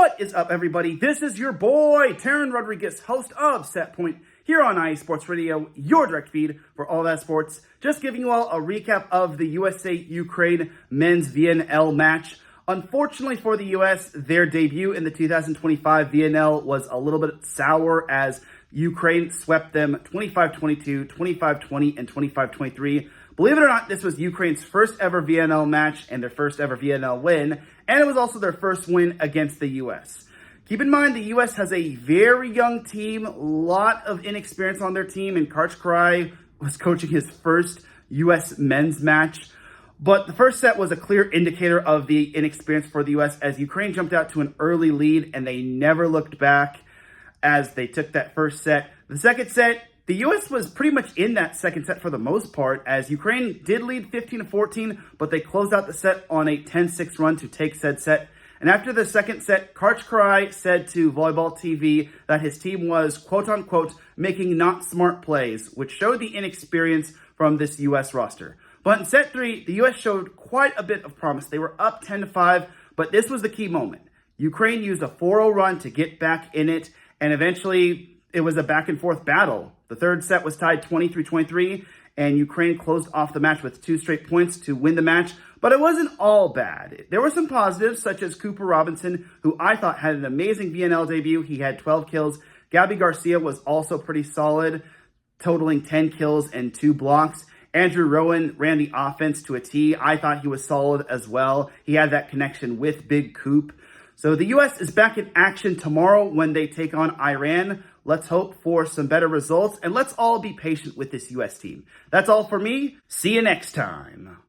What is up, everybody? This is your boy, Taryn Rodriguez, host of Set Point, here on IE Sports Radio, your direct feed for all that sports. Just giving you all a recap of the USA-Ukraine men's VNL match. Unfortunately for the U.S., their debut in the 2025 VNL was a little bit sour as Ukraine swept them 25-22, 25-20, and 25-23. Believe it or not, this was Ukraine's first ever VNL match and their first ever VNL win, and it was also their first win against the U.S. Keep in mind, the U.S. has a very young team, a lot of inexperience on their team, and Karch was coaching his first U.S. men's match. But the first set was a clear indicator of the inexperience for the U.S. as Ukraine jumped out to an early lead, and they never looked back as they took that first set. The second set, the U.S. was pretty much in that second set for the most part, as Ukraine did lead 15-14, but they closed out the set on a 10-6 run to take said set. And after the second set, Karch said to Volleyball TV that his team was, quote-unquote, making not smart plays, which showed the inexperience from this U.S. roster. But in set three, the U.S. showed quite a bit of promise. They were up 10-5, but this was the key moment. Ukraine used a 4-0 run to get back in it, and eventually it was a back-and-forth battle. The third set was tied 23-23, and Ukraine closed off the match with 2 straight points to win the match. But it wasn't all bad. There were some positives, such as Cooper Robinson, who I thought had an amazing VNL debut. He had 12 kills. Gabby Garcia was also pretty solid, totaling 10 kills and 2 blocks. Andrew Rowan ran the offense to a T. I thought he was solid as well. He had that connection with Big Coop. So the U.S. is back in action tomorrow when they take on Iran. Let's hope for some better results, and let's all be patient with this U.S. team. That's all for me. See you next time.